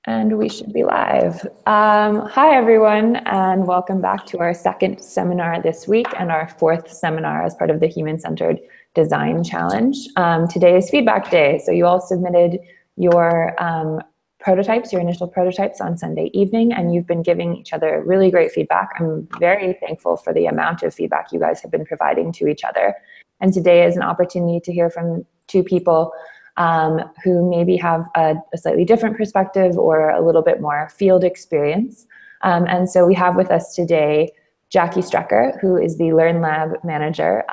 And we should be live. Hi, everyone, and welcome back to our second seminar this week and our fourth seminar as part of the Human-Centered Design Challenge. Today is feedback day, so you all submitted your prototypes, your initial prototypes on Sunday evening, and you've been giving each other really great feedback. I'm very thankful for the amount of feedback you guys have been providing to each other. And today is an opportunity to hear from two people who maybe have a slightly different perspective or a little bit more field experience. And so we have with us today Jackie Strecker, who is the Learn Lab manager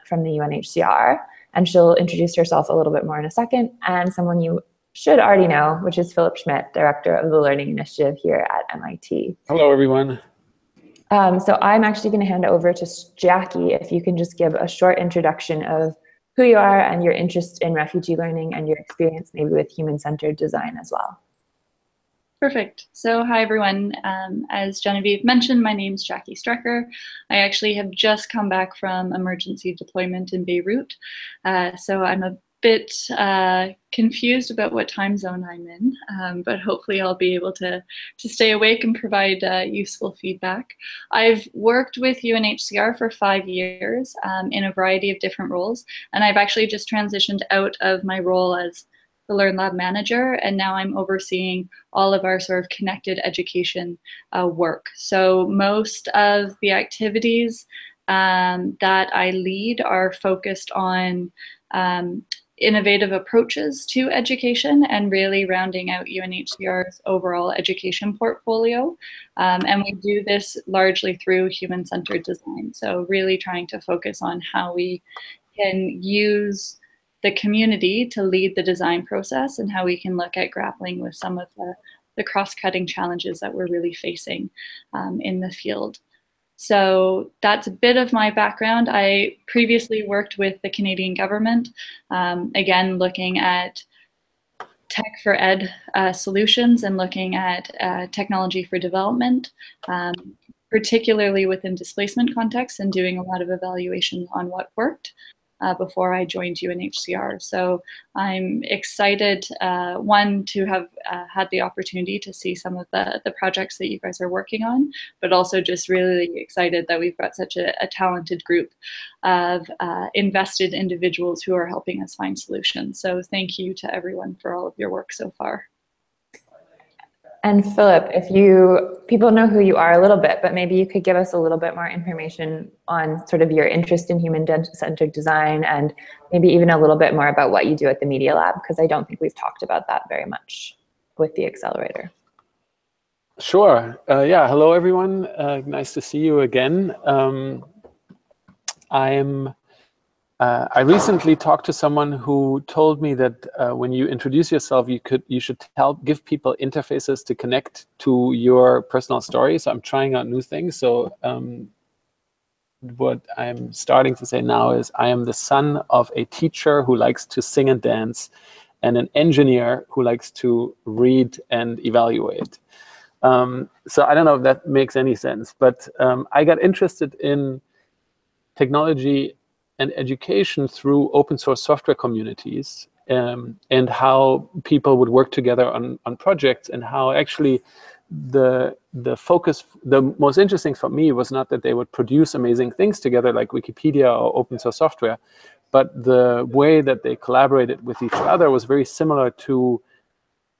from the UNHCR, and she'll introduce herself a little bit more in a second, and someone you should already know, which is Philip Schmidt, director of the Learning Initiative here at MIT. Hello, everyone. So I'm actually going to hand over to Jackie, if you can just give a short introduction of who you are and your interest in refugee learning and your experience maybe with human-centered design as well. Perfect. So hi, everyone. As Genevieve mentioned, my name's Jackie Strecker. I actually have just come back from emergency deployment in Beirut. So I'm a bit confused about what time zone I'm in, but hopefully I'll be able to stay awake and provide useful feedback. I've worked with UNHCR for 5 years in a variety of different roles, and I've actually just transitioned out of my role as the Learn Lab manager, and now I'm overseeing all of our sort of connected education work. So most of the activities that I lead are focused on innovative approaches to education and really rounding out UNHCR's overall education portfolio. And we do this largely through human-centered design. So really trying to focus on how we can use the community to lead the design process and how we can look at grappling with some of the cross-cutting challenges that we're really facing in the field. So that's a bit of my background. I previously worked with the Canadian government, again, looking at tech for ed solutions and looking at technology for development, particularly within displacement contexts, and doing a lot of evaluations on what worked before I joined UNHCR. So I'm excited, one, to have had the opportunity to see some of the projects that you guys are working on, but also just really excited that we've got such a talented group of invested individuals who are helping us find solutions. So thank you to everyone for all of your work so far. And Philip, people know who you are a little bit, but maybe you could give us a little bit more information on sort of your interest in human-centered design and maybe even a little bit more about what you do at the Media Lab, because I don't think we've talked about that very much with the accelerator. Sure. Yeah, hello, everyone. Nice to see you again. I recently talked to someone who told me that when you introduce yourself, you should give people interfaces to connect to your personal story. So I'm trying out new things. So what I'm starting to say now is I am the son of a teacher who likes to sing and dance, and an engineer who likes to read and evaluate. So I don't know if that makes any sense, but I got interested in technology and education through open source software communities, and how people would work together on projects, and how actually the most interesting for me was not that they would produce amazing things together like Wikipedia or open source software, but the way that they collaborated with each other was very similar to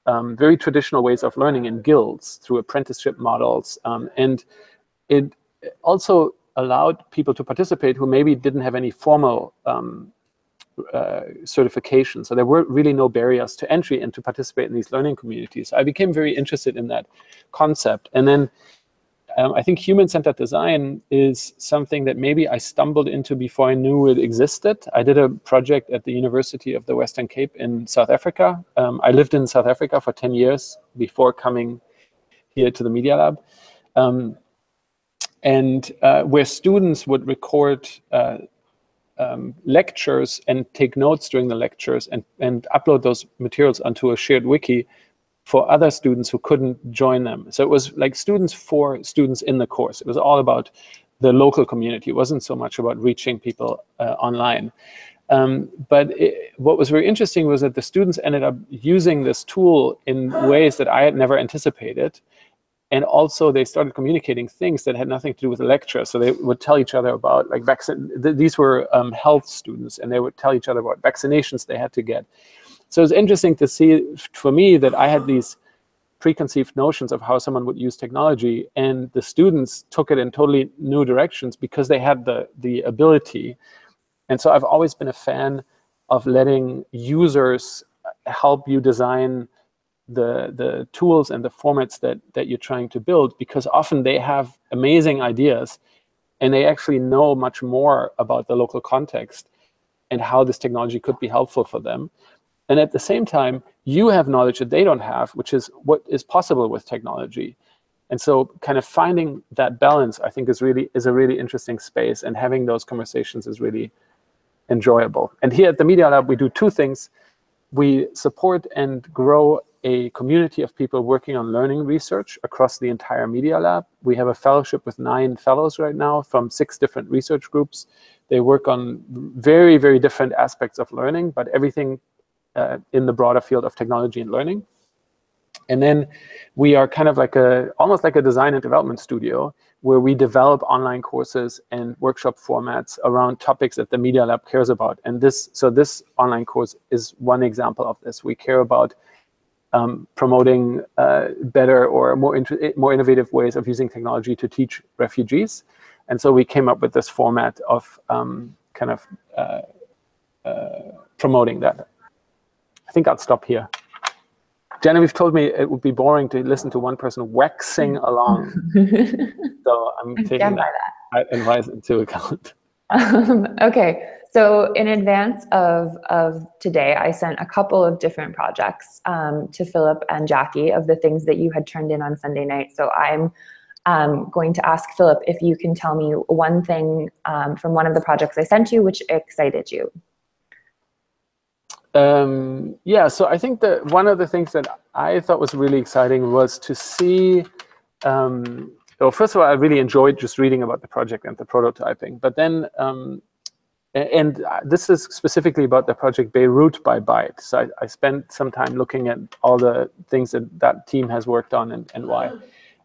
very traditional ways of learning in guilds through apprenticeship models. And it also allowed people to participate who maybe didn't have any formal certification. So there were really no barriers to entry and to participate in these learning communities. I became very interested in that concept. And then I think human-centered design is something that maybe I stumbled into before I knew it existed. I did a project at the University of the Western Cape in South Africa. I lived in South Africa for 10 years before coming here to the Media Lab. And where students would record lectures and take notes during the lectures and upload those materials onto a shared wiki for other students who couldn't join them. So it was like students for students in the course. It was all about the local community. It wasn't so much about reaching people online. What was very interesting was that the students ended up using this tool in ways that I had never anticipated. And also they started communicating things that had nothing to do with the lecture. So they would tell each other about like these were health students, and they would tell each other about vaccinations they had to get. So it's interesting to see for me that I had these preconceived notions of how someone would use technology, and the students took it in totally new directions because they had the ability. And so I've always been a fan of letting users help you design the tools and the formats that you're trying to build, because often they have amazing ideas and they actually know much more about the local context and how this technology could be helpful for them. And at the same time, you have knowledge that they don't have, which is what is possible with technology. And so kind of finding that balance, I think, is a really interesting space, and having those conversations is really enjoyable. And here at the Media Lab, we do two things. We support and grow a community of people working on learning research across the entire Media Lab. We have a fellowship with 9 fellows right now from 6 different research groups. They work on very, very different aspects of learning, but everything in the broader field of technology and learning. And then we are kind of like almost like a design and development studio, where we develop online courses and workshop formats around topics that the Media Lab cares about. And this online course is one example of this. We care about promoting better or more innovative ways of using technology to teach refugees. And so we came up with this format of promoting that. I think I'll stop here. Genevieve told me it would be boring to listen to one person waxing along. So I'm taking that advice into account. Okay, so in advance of today, I sent a couple of different projects to Philip and Jackie of the things that you had turned in on Sunday night. So I'm going to ask Philip if you can tell me one thing from one of the projects I sent you which excited you. Yeah, so I think that one of the things that I thought was really exciting was to see, well, first of all, I really enjoyed just reading about the project and the prototyping, but then, and this is specifically about the project Beirut by Byte. So I spent some time looking at all the things that team has worked on and why.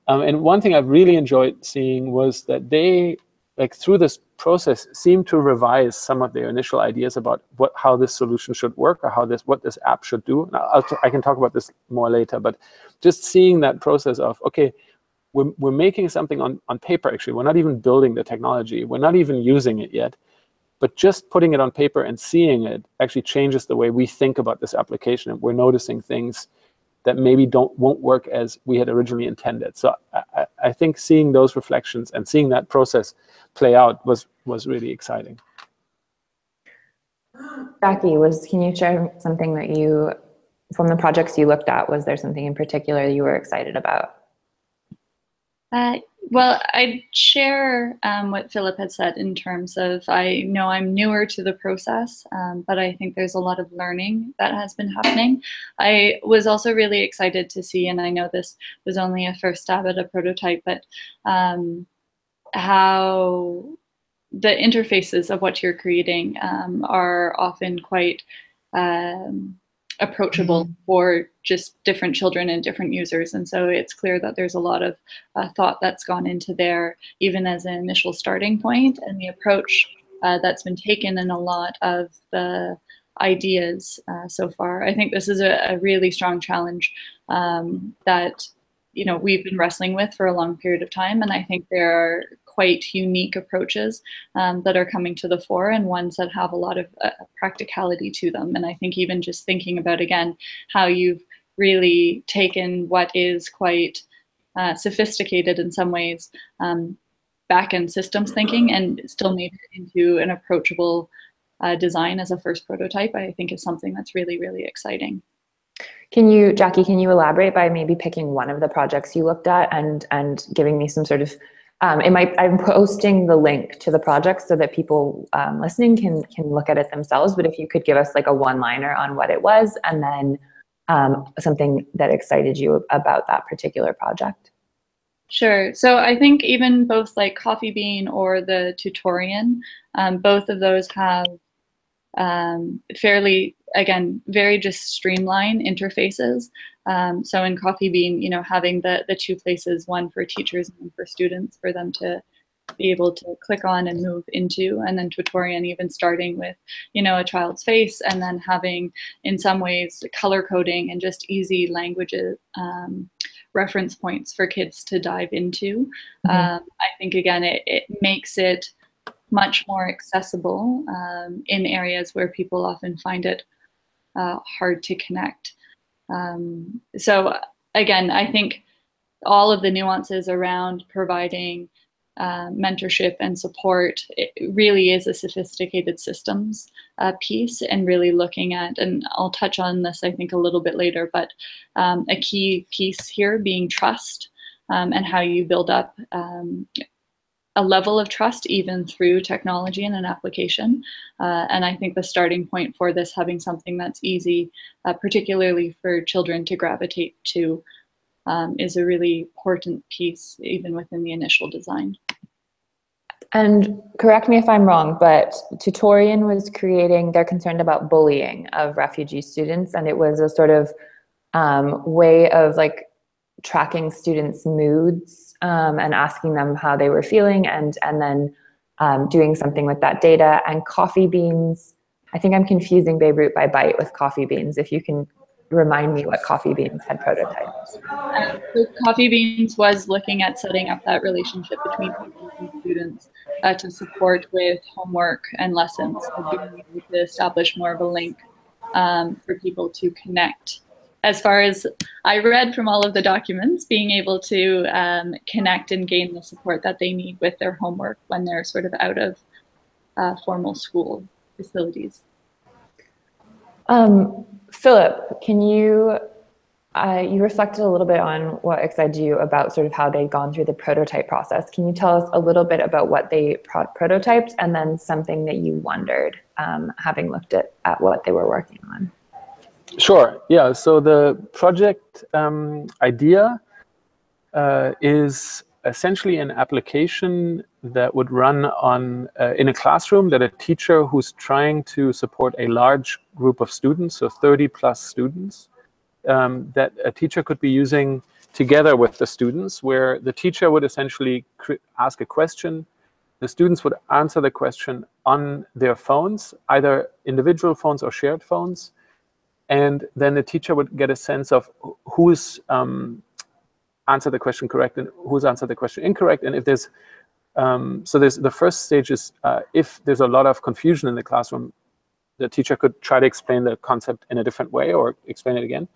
And one thing I've really enjoyed seeing was that they, like through this process, seem to revise some of their initial ideas about how this solution should work, or what this app should do. Now, I can talk about this more later, but just seeing that process of, okay, we're making something on paper, actually. We're not even building the technology. We're not even using it yet. But just putting it on paper and seeing it actually changes the way we think about this application. And we're noticing things that maybe won't work as we had originally intended. So I think seeing those reflections and seeing that process play out was really exciting. Jackie, can you share something that from the projects you looked at, was there something in particular you were excited about? Well, I'd share what Philip had said in terms of, I know I'm newer to the process, but I think there's a lot of learning that has been happening. I was also really excited to see, and I know this was only a first stab at a prototype, but how the interfaces of what you're creating are often quite approachable for just different children and different users. And so it's clear that there's a lot of thought that's gone into there, even as an initial starting point, and the approach that's been taken in a lot of the ideas so far. I think this is a really strong challenge that we've been wrestling with for a long period of time. And I think there are quite unique approaches that are coming to the fore, and ones that have a lot of practicality to them. And I think even just thinking about, again, how you've really taken what is quite sophisticated in some ways, back-end systems thinking, and still made it into an approachable design as a first prototype, I think is something that's really, really exciting. Jackie, can you elaborate by maybe picking one of the projects you looked at and giving me some sort of, I'm posting the link to the project so that people listening can look at it themselves, but if you could give us like a one-liner on what it was, and then something that excited you about that particular project. Sure. So I think even both like Coffee Bean or the Tutorian, both of those have fairly, again, very just streamlined interfaces. So in Coffee Bean, having the two places, one for teachers and one for students, for them to be able to click on and move into, and then Tutorian even starting with, a child's face, and then having, in some ways, color coding and just easy languages, reference points for kids to dive into. I think, again, it makes it much more accessible in areas where people often find it hard to connect. So again, I think all of the nuances around providing mentorship and support, it really is a sophisticated systems piece, and really looking at, and I'll touch on this I think a little bit later, but a key piece here being trust, and how you build up a level of trust even through technology and an application. And I think the starting point for this, having something that's easy, particularly for children to gravitate to, is a really important piece even within the initial design. And correct me if I'm wrong, but Tutorian was creating, they're concerned about bullying of refugee students, and it was a sort of way of like tracking students' moods and asking them how they were feeling, and then doing something with that data. And Coffee Beans, I think I'm confusing Beirut by Byte with Coffee Beans. If you can remind me what Coffee Beans had prototyped. So Coffee Beans was looking at setting up that relationship between teachers and students to support with homework and lessons, so being able to establish more of a link for people to connect. As far as I read from all of the documents, being able to connect and gain the support that they need with their homework when they're sort of out of formal school facilities. Philip, can you reflected a little bit on what excited you about sort of how they'd gone through the prototype process. Can you tell us a little bit about what they prototyped, and then something that you wondered, having looked at what they were working on? Sure, yeah, so the project idea is essentially an application that would run on in a classroom, that a teacher who's trying to support a large group of students, so 30 plus students, that a teacher could be using together with the students, where the teacher would essentially ask a question, the students would answer the question on their phones, either individual phones or shared phones, and then the teacher would get a sense of who's answered the question correct and who's answered the question incorrect. And if there's, so there's the first stage is if there's a lot of confusion in the classroom, the teacher could try to explain the concept in a different way or explain it again.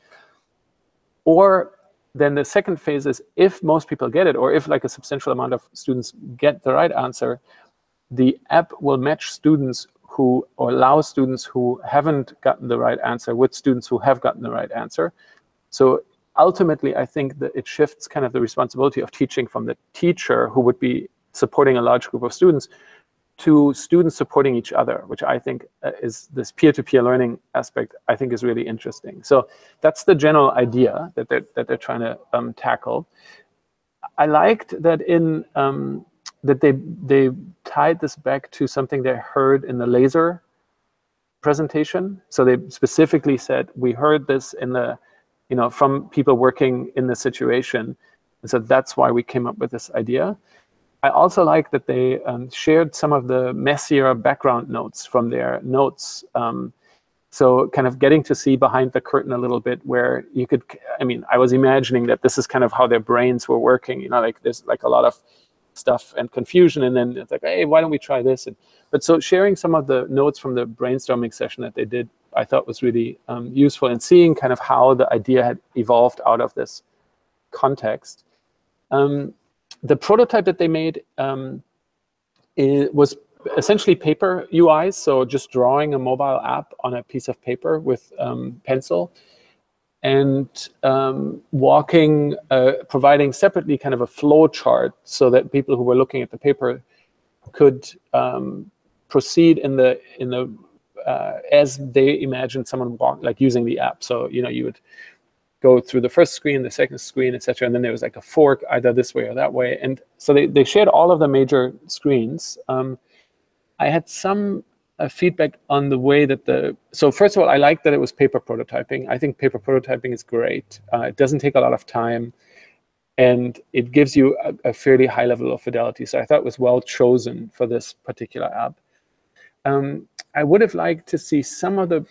Or then the second phase is if most people get it, or if like a substantial amount of students get the right answer, the app will match students who, or allow students who haven't gotten the right answer with students who have gotten the right answer. So ultimately, I think that it shifts kind of the responsibility of teaching from the teacher, who would be supporting a large group of students, to students supporting each other, which I think is this peer-to-peer learning aspect, I think is really interesting. So that's the general idea that they're trying to tackle. I liked that in that they tied this back to something they heard in the laser presentation. So they specifically said, we heard this in the, from people working in the situation. And so that's why we came up with this idea. I also like that they shared some of the messier background notes from their notes. So kind of getting to see behind the curtain a little bit, where you could, I was imagining that this is kind of how their brains were working, like there's like a lot of stuff and confusion, and then it's like, hey, why don't we try this? But so sharing some of the notes from the brainstorming session that they did, I thought was really useful in seeing kind of how the idea had evolved out of this context. The prototype that they made was essentially paper UIs, so just drawing a mobile app on a piece of paper with pencil, and providing separately kind of a flow chart so that people who were looking at the paper could proceed in the as they imagined someone using the app. So you would go through the first screen, the second screen, etc., and then there was like a fork either this way or that way. And so they shared all of the major screens. I had some feedback on the way that so first of all, I like that it was paper prototyping. I think paper prototyping is great. It doesn't take a lot of time, and it gives you a fairly high level of fidelity. So I thought it was well chosen for this particular app. I would have liked to see some of the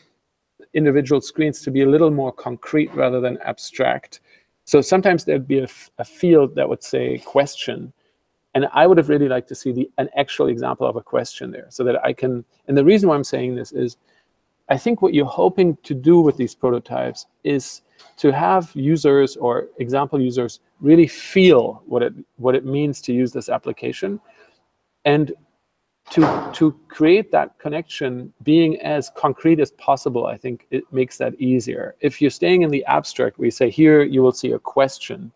individual screens to be a little more concrete rather than abstract. So sometimes there'd be a field that would say question, and I would have really liked to see an actual example of a question there, so that I can, and the reason why I'm saying this is, I think what you're hoping to do with these prototypes is to have users or example users really feel what it means to use this application, and to create that connection being as concrete as possible. I think it makes that easier. If you're staying in the abstract, we say here you will see a question.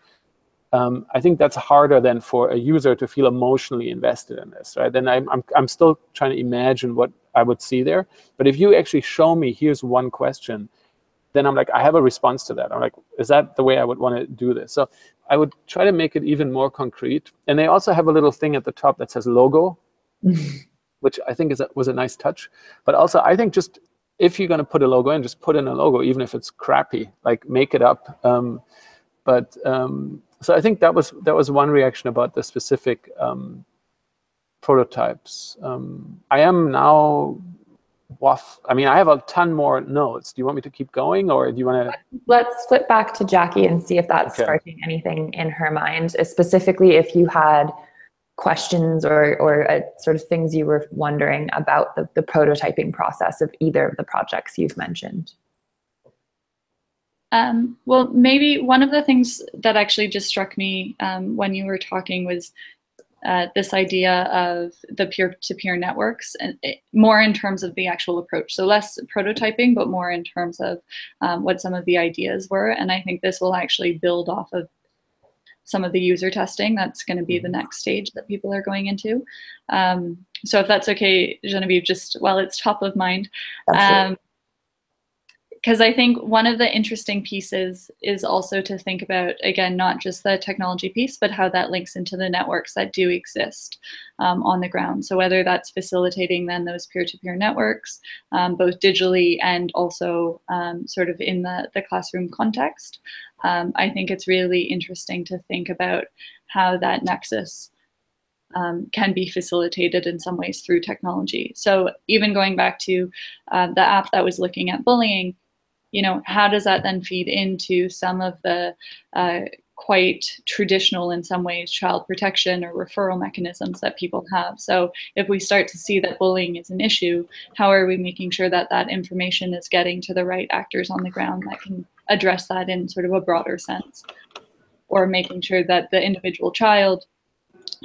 I think that's harder than for a user to feel emotionally invested in this, right? Then I'm still trying to imagine what I would see there. But if you actually show me here's one question, then I'm like, I have a response to that. I'm like, is that the way I would want to do this? So I would try to make it even more concrete. And they also have a little thing at the top that says logo, which I think was a nice touch. But also, I think just if you're going to put a logo in, just put in a logo, even if it's crappy, like make it up. So I think that was one reaction about the specific prototypes. I am now I mean, I have a ton more notes. Do you want me to keep going, or do you want to? Let's flip back to Jackie and see if that's sparking anything in her mind, specifically if you had questions or sort of things you were wondering about the prototyping process of either of the projects you've mentioned. Well, maybe one of the things that actually just struck me when you were talking was this idea of the peer-to-peer networks, and more in terms of the actual approach. So less prototyping, but more in terms of what some of the ideas were. And I think this will actually build off of some of the user testing. That's going to be the next stage that people are going into. So if that's okay, Genevieve, just while it's top of mind, because I think one of the interesting pieces is also to think about, again, not just the technology piece, but how that links into the networks that do exist on the ground. So whether that's facilitating then those peer-to-peer networks, both digitally and also sort of in the classroom context. I think it's really interesting to think about how that nexus can be facilitated in some ways through technology. So even going back to the app that was looking at bullying, you know, how does that then feed into some of the quite traditional, in some ways, child protection or referral mechanisms that people have? So if we start to see that bullying is an issue, how are we making sure that that information is getting to the right actors on the ground that can address that in sort of a broader sense? Or making sure that the individual child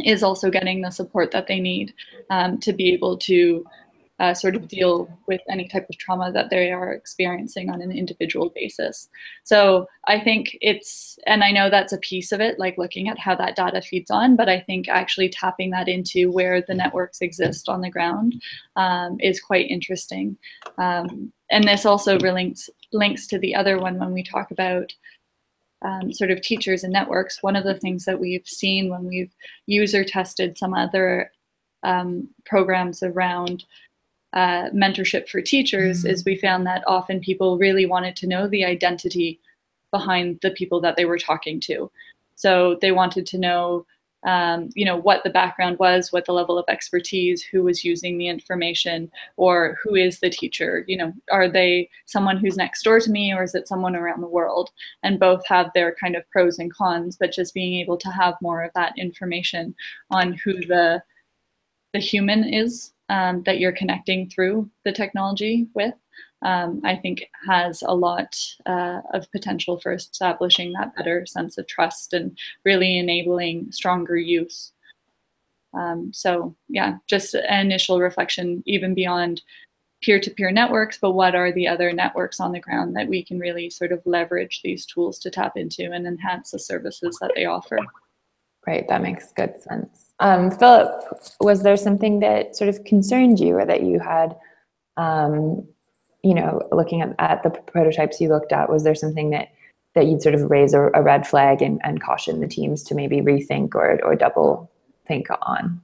is also getting the support that they need to be able to sort of deal with any type of trauma that they are experiencing on an individual basis. So I think and I know that's a piece of it, like looking at how that data feeds on, but I think actually tapping that into where the networks exist on the ground is quite interesting. And this also links to the other one when we talk about sort of teachers and networks. One of the things that we've seen when we've user tested some other programs around mentorship for teachers is we found that often people really wanted to know the identity behind the people that they were talking to. So they wanted to know, you know, what the background was, what the level of expertise, who was using the information, or who is the teacher. You know, are they someone who's next door to me, or is it someone around the world? And both have their kind of pros and cons, but just being able to have more of that information on who the human is that you're connecting through the technology with, I think has a lot of potential for establishing that better sense of trust and really enabling stronger use. So yeah, just an initial reflection, even beyond peer-to-peer networks, but what are the other networks on the ground that we can really sort of leverage these tools to tap into and enhance the services that they offer. Right, that makes good sense. Philip, was there something that sort of concerned you, or that you had, you know, looking at the prototypes you looked at, was there something that you'd sort of raise a red flag and caution the teams to maybe rethink or double think on?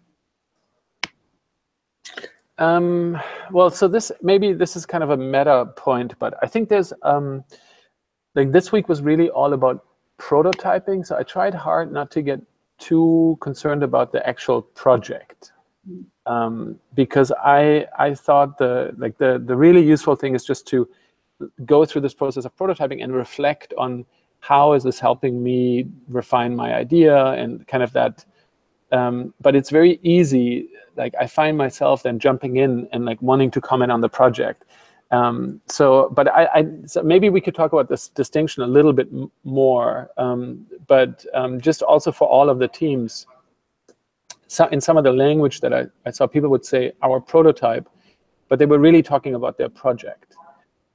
Well, so maybe this is kind of a meta point, but I think there's like this week was really all about prototyping. So I tried hard not to get too concerned about the actual project, because I thought the really useful thing is just to go through this process of prototyping and reflect on how is this helping me refine my idea and kind of that. But it's very easy. Like I find myself then jumping in and like wanting to comment on the project. So maybe we could talk about this distinction a little bit more. But just also for all of the teams, so in some of the language that I saw, people would say our prototype, but they were really talking about their project.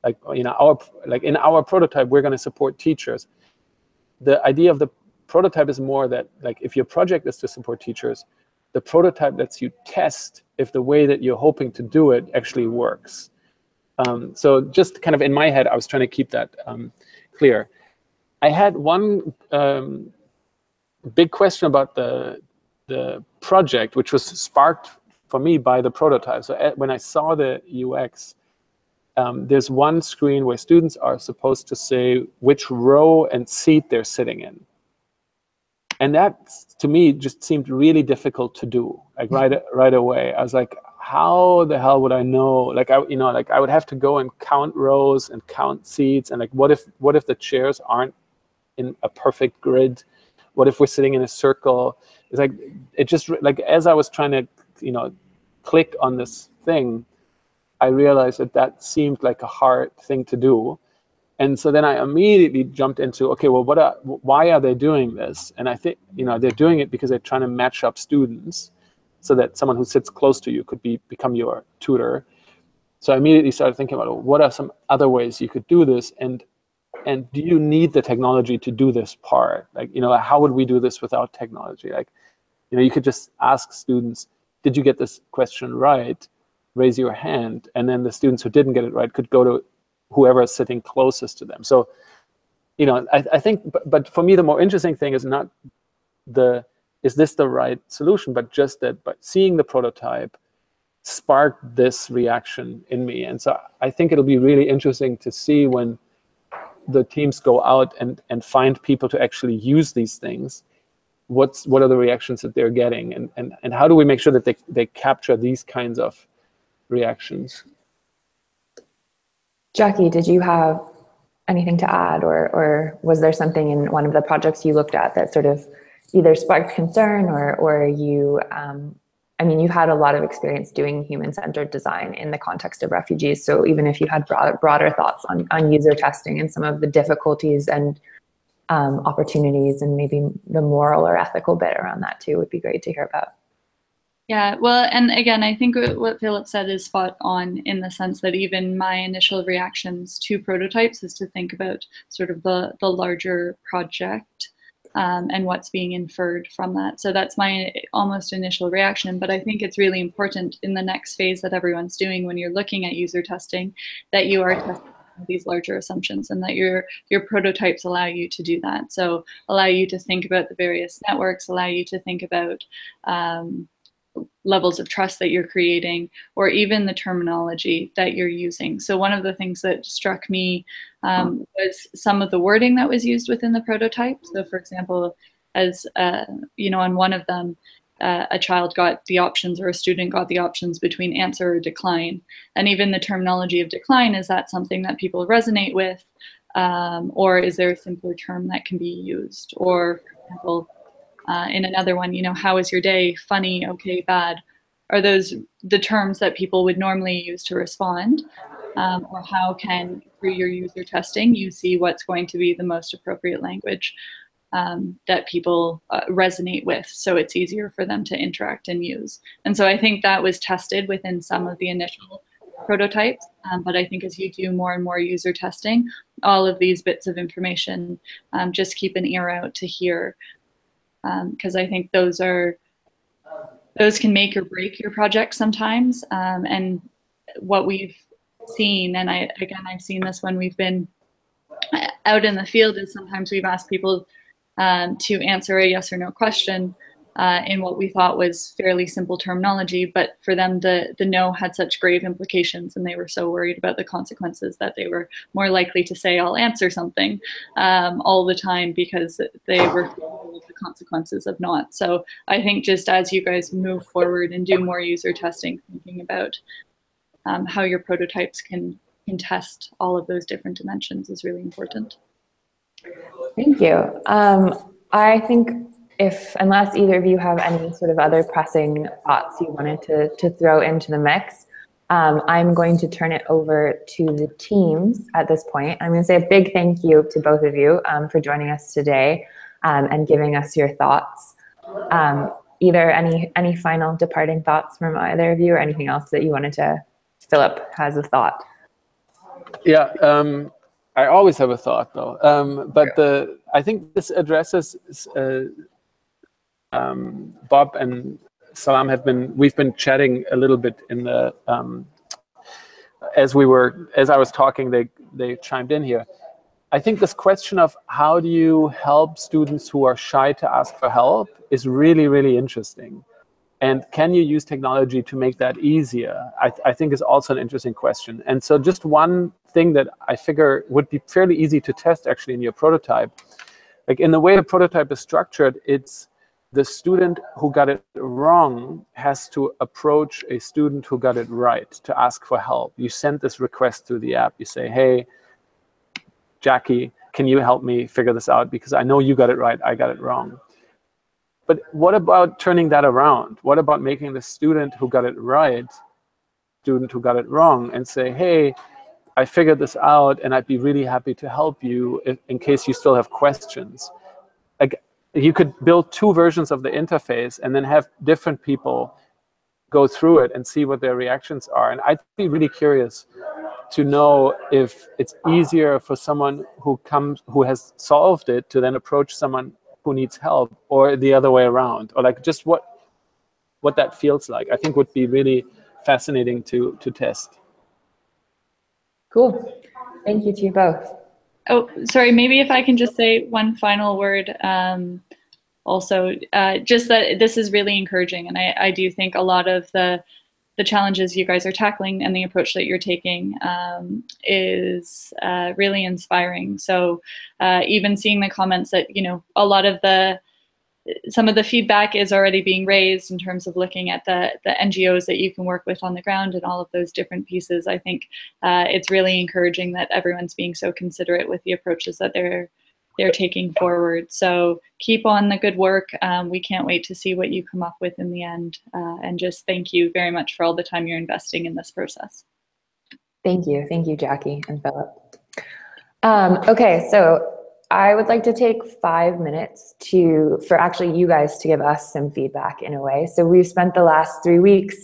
Like, you know, in our prototype, we're going to support teachers. The idea of the prototype is more that, like, if your project is to support teachers, the prototype lets you test if the way that you're hoping to do it actually works. So just kind of in my head, I was trying to keep that clear. I had one big question about the project, which was sparked for me by the prototype. So when I saw the UX, there's one screen where students are supposed to say which row and seat they're sitting in. And that, to me, just seemed really difficult to do, like right away. I was like, how the hell would I know? Like, I would have to go and count rows and count seats. And like, what if the chairs aren't in a perfect grid? What if we're sitting in a circle? It's like, it just, like, as I was trying to, click on this thing, I realized that seemed like a hard thing to do. And so then I immediately jumped into, okay, well, why are they doing this? And I think, they're doing it because they're trying to match up students so that someone who sits close to you could become your tutor. So I immediately started thinking about, what are some other ways you could do this? And do you need the technology to do this part? Like, how would we do this without technology? Like, you could just ask students, did you get this question right? Raise your hand. And then the students who didn't get it right could go to whoever is sitting closest to them. So, I think, but for me, the more interesting thing is not is this the right solution, but just that, but seeing the prototype sparked this reaction in me. And so I think it'll be really interesting to see when the teams go out and find people to actually use these things, what are the reactions that they're getting, and how do we make sure that they capture these kinds of reactions. Jackie, did you have anything to add, or was there something in one of the projects you looked at that sort of either sparked concern or you, you've had a lot of experience doing human-centered design in the context of refugees. So even if you had broader thoughts on user testing and some of the difficulties and opportunities and maybe the moral or ethical bit around that too, would be great to hear about. Yeah, well, and again, I think what Philip said is spot on in the sense that even my initial reactions to prototypes is to think about sort of the larger project and what's being inferred from that. So that's my almost initial reaction. But I think it's really important in the next phase that everyone's doing when you're looking at user testing that you are testing these larger assumptions and that your prototypes allow you to do that. So allow you to think about the various networks, allow you to think about levels of trust that you're creating, or even the terminology that you're using. So one of the things that struck me was some of the wording that was used within the prototype. So for example, as on one of them, a child got the options, or a student got the options between answer or decline. And even the terminology of decline, is that something that people resonate with? Or is there a simpler term that can be used? Or for example, in another one, how was your day? Funny, okay, bad. Are those the terms that people would normally use to respond? Or how can, through your user testing, you see what's going to be the most appropriate language that people resonate with, so it's easier for them to interact and use? And so I think that was tested within some of the initial prototypes, but I think as you do more and more user testing, all of these bits of information, just keep an ear out to hear, because I think those can make or break your project sometimes. And what we've seen, and I've seen this when we've been out in the field, is sometimes we've asked people to answer a yes or no question, in what we thought was fairly simple terminology, but for them, the no had such grave implications, and they were so worried about the consequences that they were more likely to say, I'll answer something all the time because they were fearful of the consequences of not. So I think just as you guys move forward and do more user testing, thinking about how your prototypes can test all of those different dimensions is really important. Thank you. I think unless either of you have any sort of other pressing thoughts you wanted to throw into the mix, I'm going to turn it over to the teams at this point. I'm going to say a big thank you to both of you for joining us today and giving us your thoughts. Either any final departing thoughts from either of you, or anything else that you wanted to, Philip has a thought. Yeah, I always have a thought though, but I think this addresses Bob and Salam we've been chatting a little bit in the as I was talking, they chimed in here. I think this question of how do you help students who are shy to ask for help is really, really interesting. And can you use technology to make that easier? I think is also an interesting question. And so just one thing that I figure would be fairly easy to test actually in your prototype, like in the way a prototype is structured, it's the student who got it wrong has to approach a student who got it right to ask for help. You send this request through the app. You say, hey, Jackie, can you help me figure this out? Because I know you got it right, I got it wrong. But what about turning that around? What about making the student who got it right, student who got it wrong, and say, hey, I figured this out and I'd be really happy to help you in case you still have questions. Like, you could build two versions of the interface and then have different people go through it and see what their reactions are. And I'd be really curious to know if it's easier for someone who has solved it to then approach someone who needs help, or the other way around, or like just what that feels like. I think would be really fascinating to test. Cool. Thank you to you both. Oh, sorry, maybe if I can just say one final word. Also, just that this is really encouraging, and I do think a lot of the challenges you guys are tackling and the approach that you're taking is really inspiring. So even seeing the comments that, a lot of some of the feedback is already being raised in terms of looking at the NGOs that you can work with on the ground and all of those different pieces. I think it's really encouraging that everyone's being so considerate with the approaches that they're taking forward. So keep on the good work. We can't wait to see what you come up with in the end. And just thank you very much for all the time you're investing in this process. Thank you. Thank you, Jackie and Philip. Okay, so I would like to take 5 minutes for actually you guys to give us some feedback in a way. So we've spent the last 3 weeks,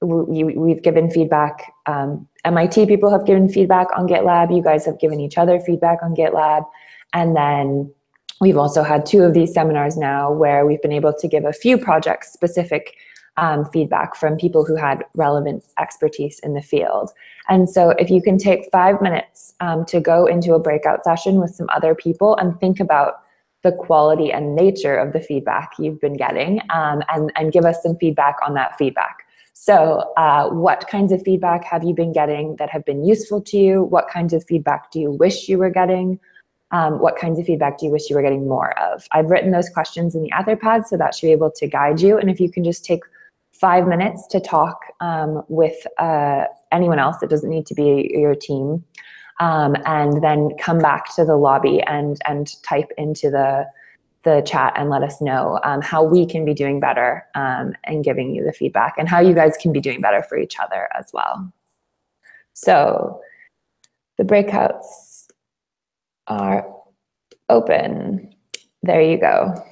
we've given feedback. MIT people have given feedback on GitLab. You guys have given each other feedback on GitLab. And then we've also had 2 of these seminars now where we've been able to give a few project-specific feedback from people who had relevant expertise in the field. And so if you can take 5 minutes to go into a breakout session with some other people and think about the quality and nature of the feedback you've been getting and give us some feedback on that feedback. So what kinds of feedback have you been getting that have been useful to you? What kinds of feedback do you wish you were getting? What kinds of feedback do you wish you were getting more of? I've written those questions in the Etherpad, so that should be able to guide you. And if you can just take 5 minutes to talk with anyone else, it doesn't need to be your team, and then come back to the lobby and type into the chat and let us know how we can be doing better and giving you the feedback, and how you guys can be doing better for each other as well. So the breakouts are open. There you go.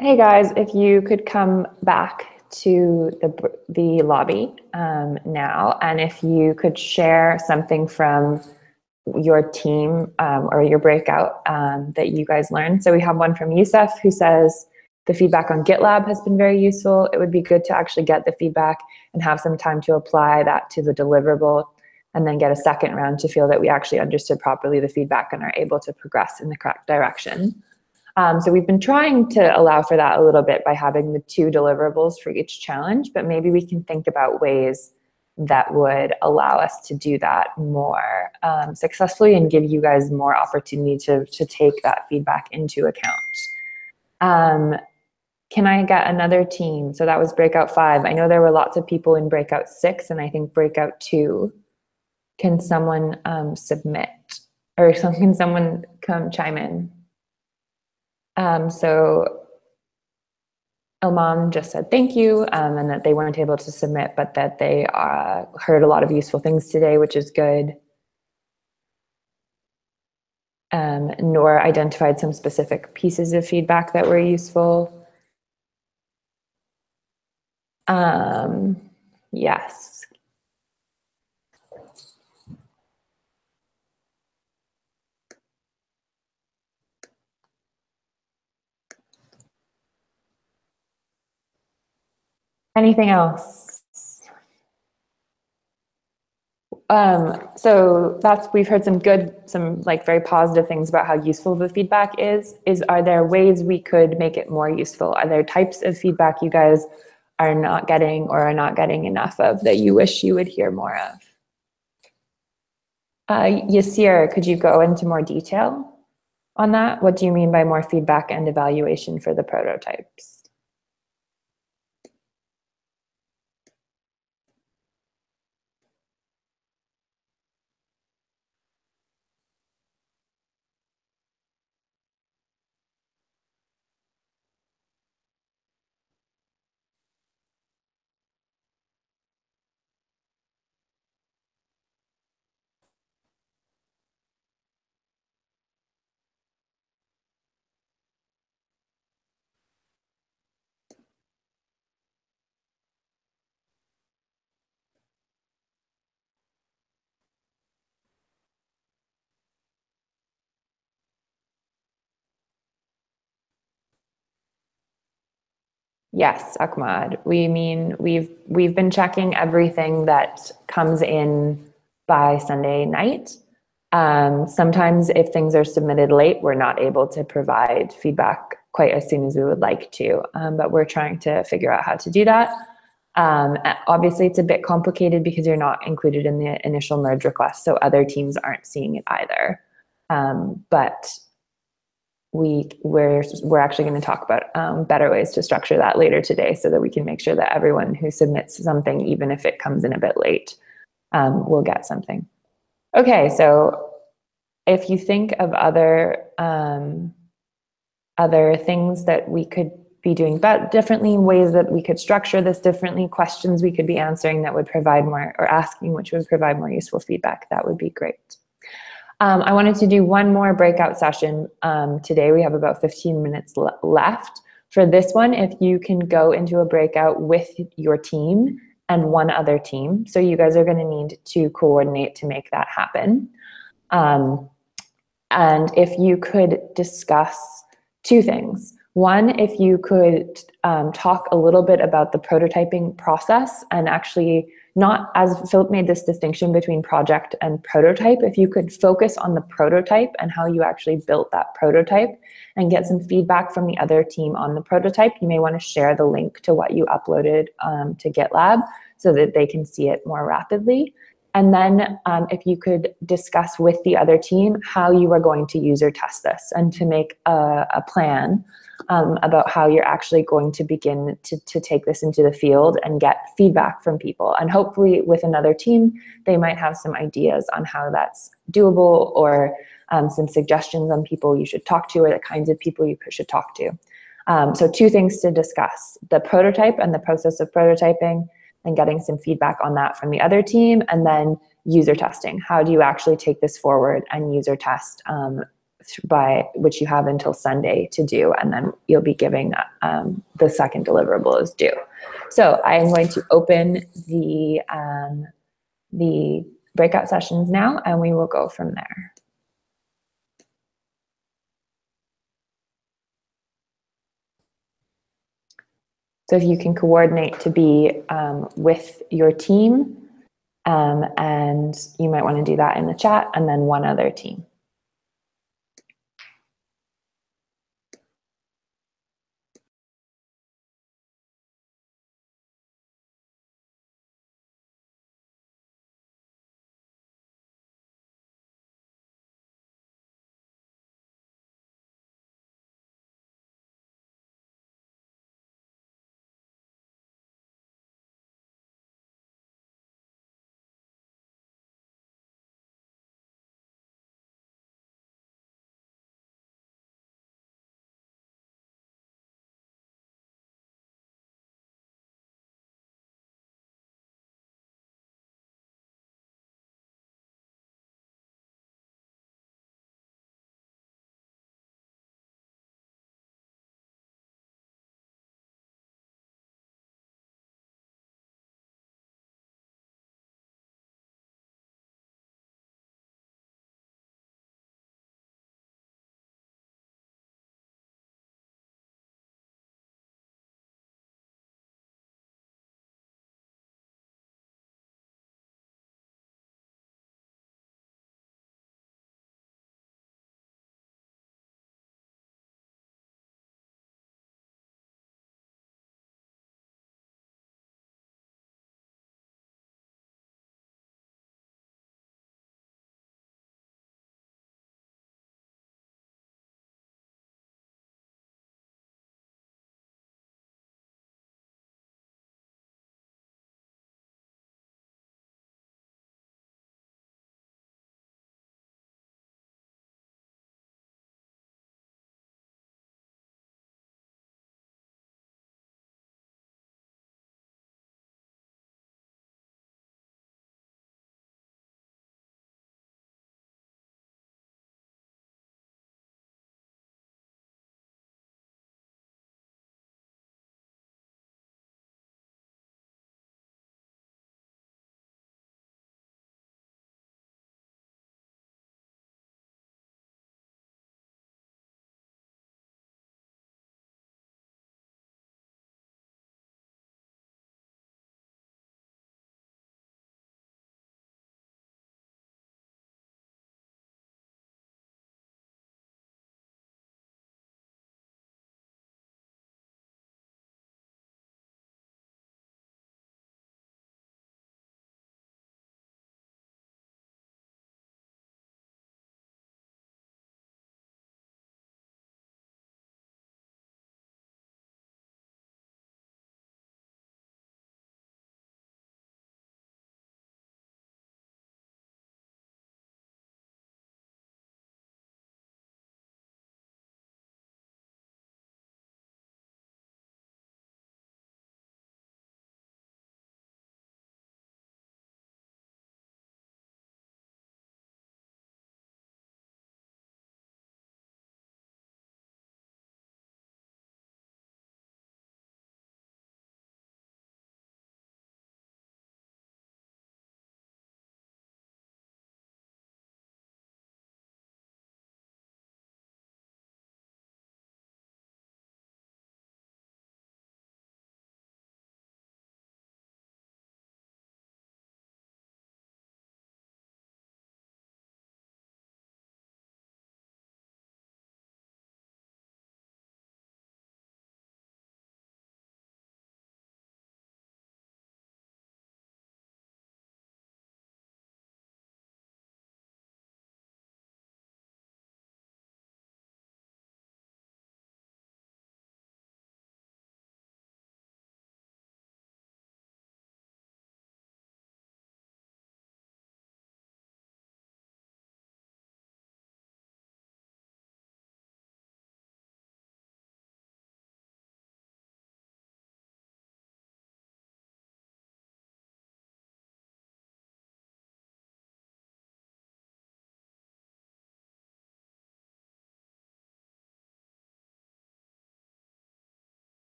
Hey guys, if you could come back to the lobby now, and if you could share something from your team or your breakout that you guys learned. So we have one from Youssef who says, the feedback on GitLab has been very useful. It would be good to actually get the feedback and have some time to apply that to the deliverable, and then get a second round to feel that we actually understood properly the feedback and are able to progress in the correct direction. So we've been trying to allow for that a little bit by having the 2 deliverables for each challenge, but maybe we can think about ways that would allow us to do that more successfully and give you guys more opportunity to take that feedback into account. Can I get another team? So that was breakout 5. I know there were lots of people in breakout 6 and I think breakout 2. Can someone submit, or can someone come chime in? So Ilman just said thank you, and that they weren't able to submit, but that they heard a lot of useful things today, which is good. Nora identified some specific pieces of feedback that were useful. Yes. Anything else? So we've heard some like very positive things about how useful the feedback is. Are there ways we could make it more useful? Are there types of feedback you guys are not getting or are not getting enough of that you wish you would hear more of? Yasir, could you go into more detail on that? What do you mean by more feedback and evaluation for the prototypes? Yes, Ahmad. We've been checking everything that comes in by Sunday night. Sometimes if things are submitted late, we're not able to provide feedback quite as soon as we would like to, but we're trying to figure out how to do that. Obviously, it's a bit complicated because you're not included in the initial merge request, so other teams aren't seeing it either. But we're actually going to talk about better ways to structure that later today so that we can make sure that everyone who submits something, even if it comes in a bit late, will get something. Okay, so if you think of other things that we could be doing differently, ways that we could structure this differently, questions we could be answering that would provide more, or asking which would provide more useful feedback, that would be great. I wanted to do one more breakout session today. We have about 15 minutes left. For this one, if you can go into a breakout with your team and one other team. So you guys are going to need to coordinate to make that happen. And if you could discuss 2 things. One, if you could talk a little bit about the prototyping process, and actually not, as Philip made this distinction between project and prototype, if you could focus on the prototype and how you actually built that prototype and get some feedback from the other team on the prototype. You may want to share the link to what you uploaded to GitLab so that they can see it more rapidly. And then if you could discuss with the other team how you are going to user test this, and to make a plan about how you're actually going to begin to take this into the field and get feedback from people. And hopefully with another team, they might have some ideas on how that's doable, or some suggestions on people you should talk to, or the kinds of people you should talk to. So 2 things to discuss: the prototype and the process of prototyping, and getting some feedback on that from the other team, and then user testing. How do you actually take this forward and user test by which you have until Sunday to do, and then you'll be giving the second deliverable is due. So I'm going to open the breakout sessions now, and we will go from there. So if you can coordinate to be with your team, and you might want to do that in the chat, and then one other team.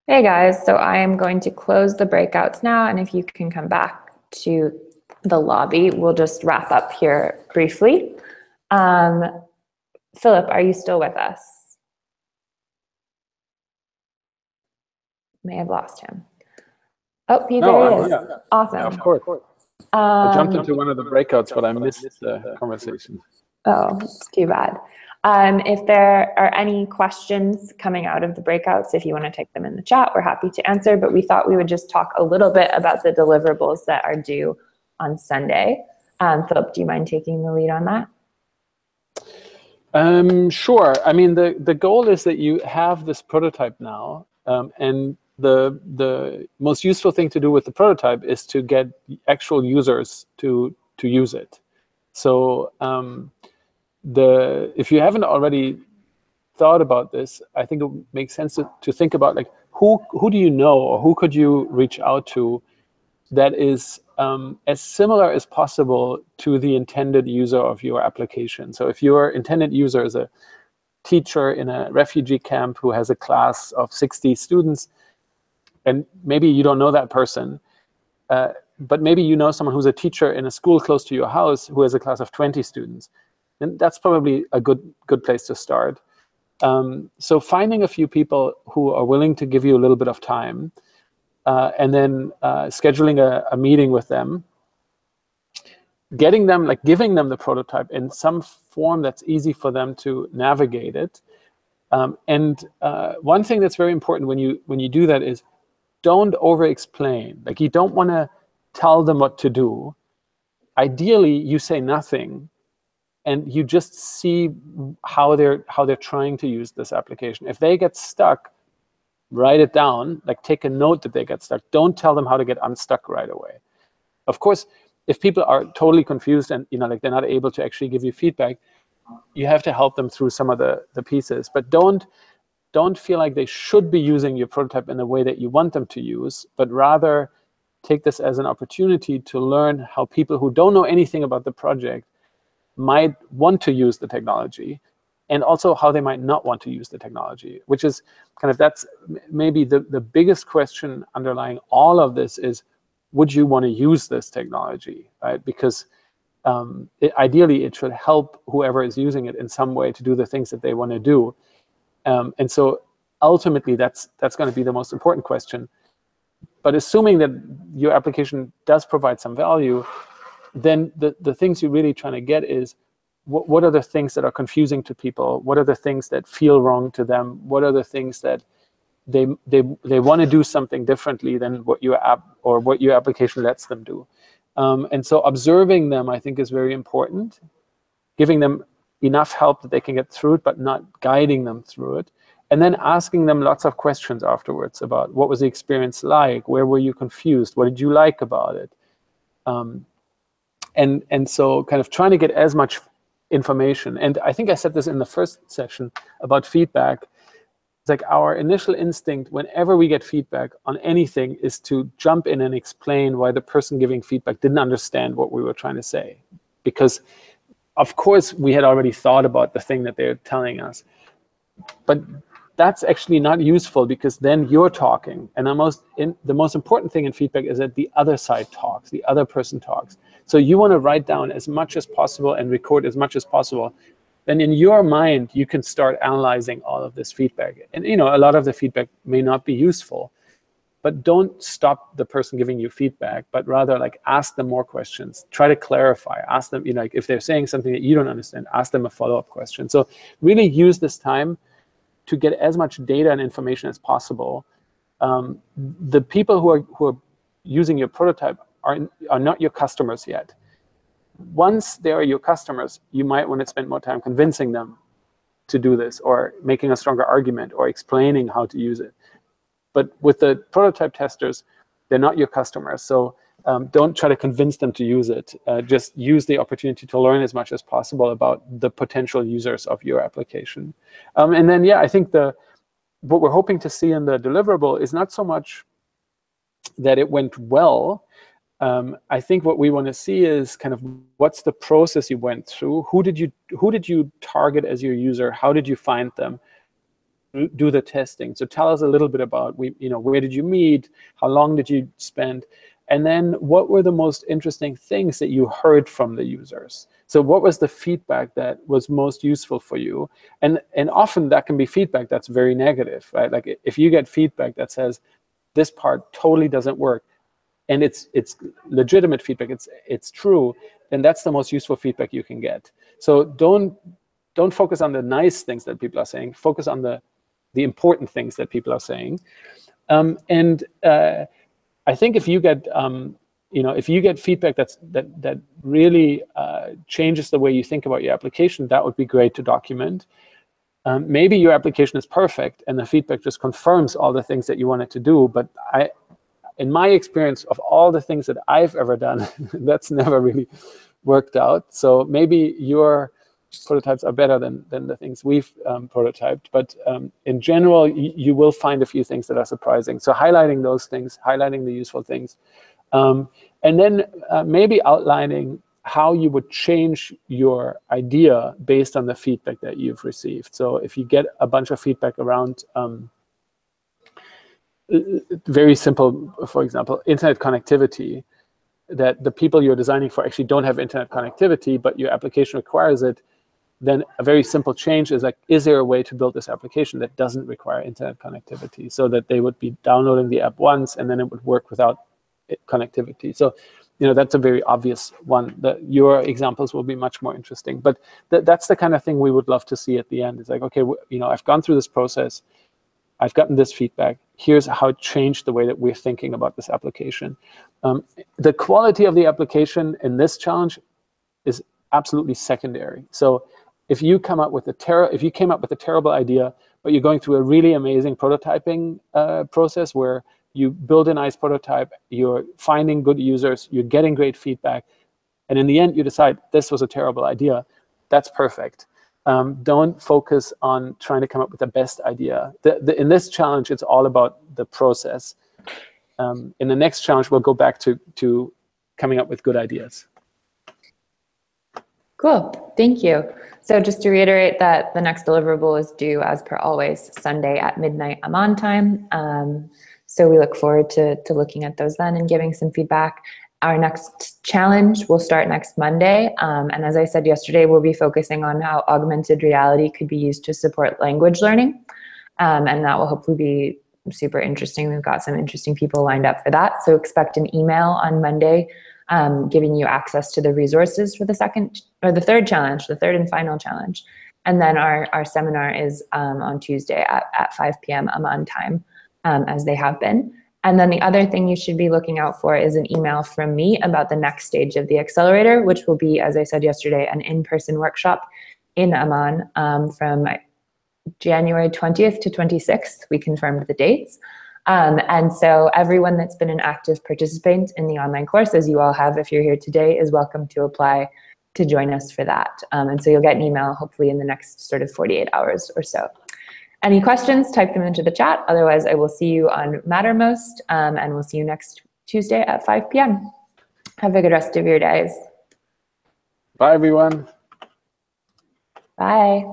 Hey guys, so I am going to close the breakouts now, and if you can come back to the lobby, we'll just wrap up here briefly. Philip, are you still with us? May have lost him. Oh, there he is. Yeah. Awesome. Yeah, of course. I jumped into one of the breakouts, but I missed the conversation. Oh, it's too bad. If there are any questions coming out of the breakouts, if you want to type them in the chat, we're happy to answer, but we thought we would just talk a little bit about the deliverables that are due on Sunday. Philip, do you mind taking the lead on that? Sure. I mean, the goal is that you have this prototype now, and the most useful thing to do with the prototype is to get actual users to use it. So if you haven't already thought about this, I think it makes sense to think about, like, who do you know, or who could you reach out to that is as similar as possible to the intended user of your application. So if your intended user is a teacher in a refugee camp who has a class of 60 students, and maybe you don't know that person, but maybe you know someone who's a teacher in a school close to your house who has a class of 20 students, then that's probably a good place to start. So finding a few people who are willing to give you a little bit of time, and then scheduling a meeting with them, getting them, like giving them the prototype in some form that's easy for them to navigate it. And one thing that's very important when you do that is don't over-explain. Like, you don't want to tell them what to do. Ideally, you say nothing, and you just see how they're trying to use this application. If they get stuck, write it down, like take a note that they get stuck. Don't tell them how to get unstuck right away. Of course, if people are totally confused and like they're not able to actually give you feedback, you have to help them through some of the pieces. But don't feel like they should be using your prototype in the way that you want them to use, but rather take this as an opportunity to learn how people who don't know anything about the project might want to use the technology, and also how they might not want to use the technology, which is that's maybe the biggest question underlying all of this is, would you want to use this technology, right? Because ideally it should help whoever is using it in some way to do the things that they want to do. And so ultimately that's going to be the most important question. But assuming that your application does provide some value, then the things you're really trying to get is, what are the things that are confusing to people? What are the things that feel wrong to them? What are the things that they want to do something differently than what your app or what your application lets them do? And so observing them, I think, is very important. Giving them enough help that they can get through it, but not guiding them through it. And then asking them lots of questions afterwards about, what was the experience like? Where were you confused? What did you like about it? And so trying to get as much information. And I think I said this in the first section about feedback. It's like our initial instinct whenever we get feedback on anything is to jump in and explain why the person giving feedback didn't understand what we were trying to say. Because of course we had already thought about the thing that they're telling us. But that's actually not useful, because then you're talking. And the most important thing in feedback is that the other side talks, the other person talks. So you want to write down as much as possible and record as much as possible. Then in your mind, you can start analyzing all of this feedback. And a lot of the feedback may not be useful, but don't stop the person giving you feedback, but rather ask them more questions. Try to clarify. Ask them, if they're saying something that you don't understand, ask them a follow-up question. So really use this time to get as much data and information as possible. The people who are using your prototype are not your customers yet. Once they are your customers, you might want to spend more time convincing them to do this, or making a stronger argument, or explaining how to use it. But with the prototype testers, they're not your customers. So don't try to convince them to use it. Just use the opportunity to learn as much as possible about the potential users of your application. And then, I think what we're hoping to see in the deliverable is not so much that it went well. I think what we want to see is what's the process you went through. Who did you target as your user? How did you find them? do the testing. So tell us a little bit about, where did you meet? How long did you spend? And then what were the most interesting things that you heard from the users? So what was the feedback that was most useful for you? And often that can be feedback that's very negative, right? Like if you get feedback that says, this part totally doesn't work, and it's legitimate feedback, it's true, then that's the most useful feedback you can get. So don't focus on the nice things that people are saying. Focus on the important things that people are saying. I think if you get feedback that really changes the way you think about your application, that would be great to document. Maybe your application is perfect and the feedback just confirms all the things that you wanted to do, but in my experience of all the things that I've ever done, that's never really worked out. So maybe your prototypes are better than the things we've prototyped. But in general, you will find a few things that are surprising. So highlighting those things, highlighting the useful things, and then maybe outlining how you would change your idea based on the feedback that you've received. So if you get a bunch of feedback around very simple, for example, internet connectivity, that the people you're designing for actually don't have internet connectivity, but your application requires it, then a very simple change is like, is there a way to build this application that doesn't require internet connectivity, so that they would be downloading the app once and then it would work without connectivity? So, that's a very obvious one. Your examples will be much more interesting. But that's the kind of thing we would love to see at the end. It's like, okay, I've gone through this process. I've gotten this feedback. Here's how it changed the way that we're thinking about this application. The quality of the application in this challenge is absolutely secondary. So if you came up with a terrible idea, but you're going through a really amazing prototyping process where you build a nice prototype, you're finding good users, you're getting great feedback, and in the end you decide this was a terrible idea, that's perfect. Don't focus on trying to come up with the best idea. In this challenge, it's all about the process. In the next challenge, we'll go back to coming up with good ideas. Cool, thank you. So just to reiterate that the next deliverable is due, as per always, Sunday at midnight Amman time. So we look forward to looking at those then and giving some feedback. Our next challenge will start next Monday. And as I said yesterday, we'll be focusing on how augmented reality could be used to support language learning. And that will hopefully be super interesting. We've got some interesting people lined up for that. So expect an email on Monday giving you access to the resources for the third challenge, the third and final challenge. And then our seminar is on Tuesday at 5 p.m. Amman time, as they have been. And then the other thing you should be looking out for is an email from me about the next stage of the accelerator, which will be, as I said yesterday, an in-person workshop in Amman from January 20th to 26th. We confirmed the dates. And so everyone that's been an active participant in the online course, as you all have if you're here today, is welcome to apply to join us for that. And so you'll get an email hopefully in the next sort of 48 hours or so. Any questions, type them into the chat. Otherwise, I will see you on Mattermost, and we'll see you next Tuesday at 5 p.m. Have a good rest of your days. Bye, everyone. Bye.